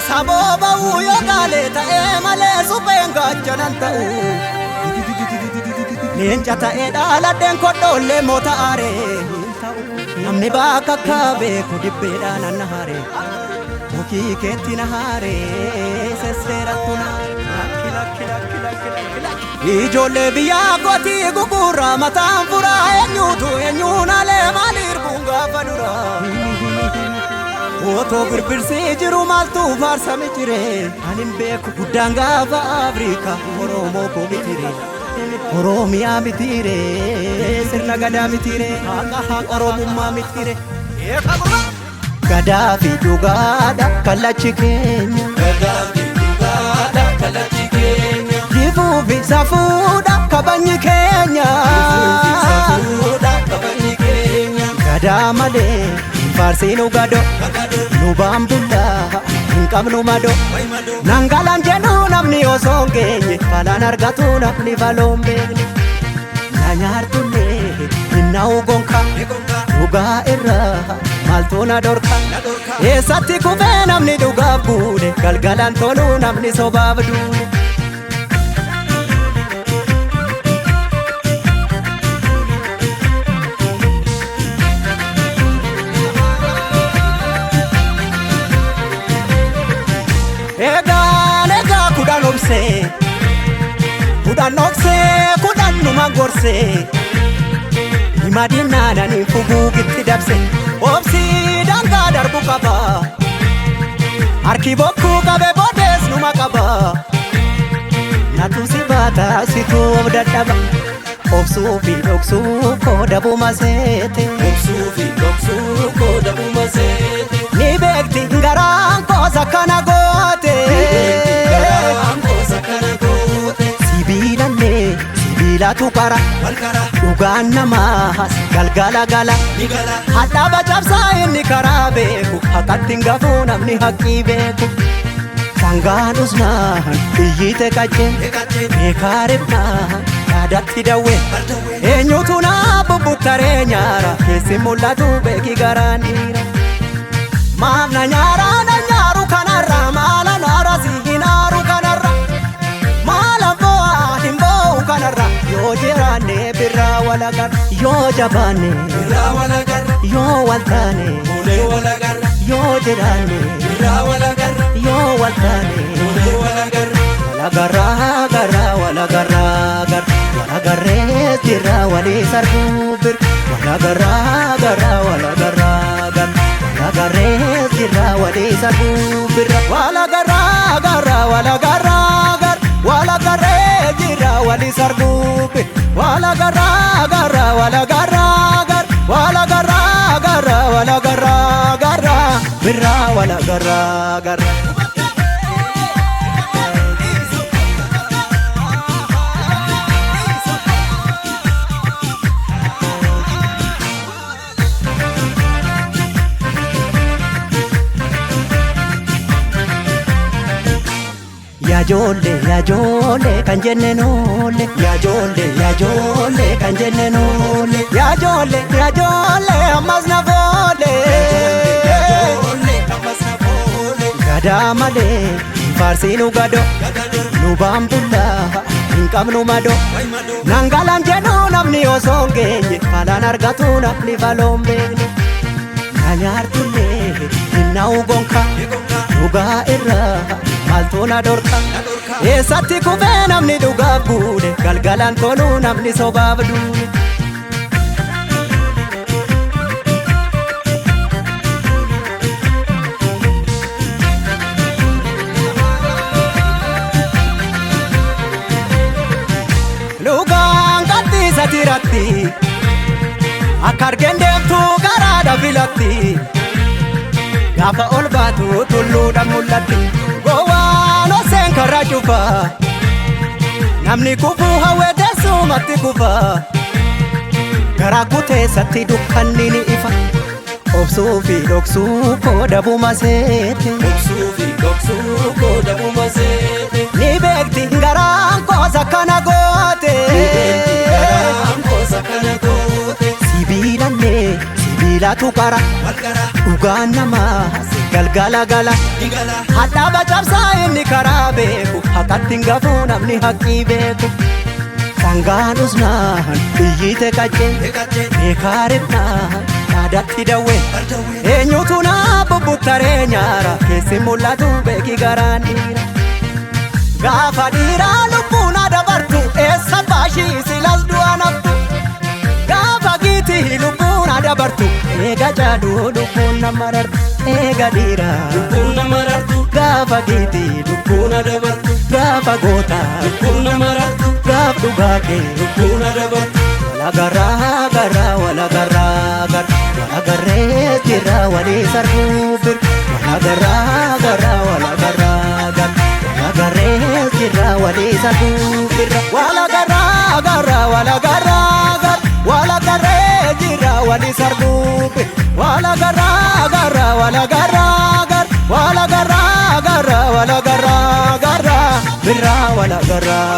Saboba uyo galeta male supenga jananta Lencha ta'e dhala den kodole mota are namni baka kabe kudibeda nanahare muki ketina hare sesera tuna Ijole biya goti gugura matan fura enyuna le malir bunga fadura Oto birbirse jiru maltu farsa mitire anin beeku guddaan gaafa Afrika Oromo ko mitire Oromia mitire sirna gadaa mitire haqa Oromummaa mitire gadaa fi dhugaadha kallachi keenya gadaa fi dhugaadha kallachi keenya jifuu fi safuudha kabajni keenya gadaa malee Farsinu gado, nubambula, nkam numado. Nangalan jenu namni osonge, falan argatu namni valombe. Nanyartune, inna ugonka, nuga irra, maltuna dorka. Eessatti kufe namni dhugaaf guule, galgalan tolu namni sobaaf duule. Kudan nokse, kudan numa gorse Nimadina nani fugu gitti dabse Obsi danga darbu kaba Arki boku kabe bodes numa kaba Natu sibata situ obdadaba Obsuufi dhoksuu ko dabuma seente Obsuufi dhoksuu ko dabuma seente Ni beekti garaan ko sakkana goote Sibila tukara, dhugaan namaas galgala gala Hadhaaba cabsaa inni karaa beeku haqqatti hin gafuu namni haqqii beeku Sangaan usnaan iyyite qacceen beekaa ribnaan yaadatti dawwe Eenyutu naa bubbuttaree nyaara keessi mul'atu beeki garaan dhiira Maaf na nyaaru kanarra maala naara si hinaaru kanarra Yo jirane birra wal agarra Yo jabane birra wal agarra Yo waltane mule wal agarra Yo jirane birra wal agarra Yo waltane mule wal agarra Wal agarra agarra wal agarra agarra Wal agarre jirra wali sarbu bir Wal agarra agarra wal agarra agarra Wal agarre jirra wali sarbu bir Wal agarra agarra wal agarra agarra Wal agarre jirra wali sarbu bir Wal agarra agarra wal agarra agarra Wal agarra agarra wal agarra agarra birra wal agarra agarra Ya jole kan jenne nole Ya jole kan jenne nole Ya jole ammas na vole Gadaa malee farsinu gado Nubambula hinkam numado Nangalan jenu namni osonge falan argatu namni valombe Nanyartune inna ugonka dhugaa irra maltuna dorka Eessatti kufe namni dhugaaf guule galgalan tolu namni sobaaf duule Lugaan qaxxiisa tiratti akka argeen deemtu garaadha filatti Gaafa ol baate taatu tulluudha mul'atti gowwaan oseen karra cufa namni kufuu hawwee teessumatti kufa garaa kuteessatti dukkanni ni ifa obsuufi dhoksuu koo dabuma seente obsuufi dhoksuu koo dabuma seente ni beekti garaan koosa kana goote sibiilallee sibiilatu qara dhugaan namaa galgala gala hadhaaba cabsaa inni karaa beeku haqatti hin gafuu namni haqqii beeku sangaan usnaan biyyite qaccee beekaa ribnaan naadatti dawwe eenyutu naa bubbuttaree nyaara keessi mul'atu beeki garaan dhiira gaafa dhiiraa lubbuun adabartu eessa baashii silas du'a naftu gaafa giitii lubbuun adabartu eega jaaduu lubbuun nama rartu eega dhiiraa lubbuun nama rartu gaafa giitii lubbuun adabartu gaafa gootaa lubbuun nama rartu gaaf dhugaakee lubbuun adabartu walagarraa garraa walagarraa gar walagarree jirra walii sarbuubir walagarraa garraa walagarraa gar walagarree jirra walii sarbuubir walagarraa garraa walagarraa gar walagarree jirra walii sarbuubir walagarraa garraa walagarraa gar walagarraa garraa walagarraa garraa birraa walagarraa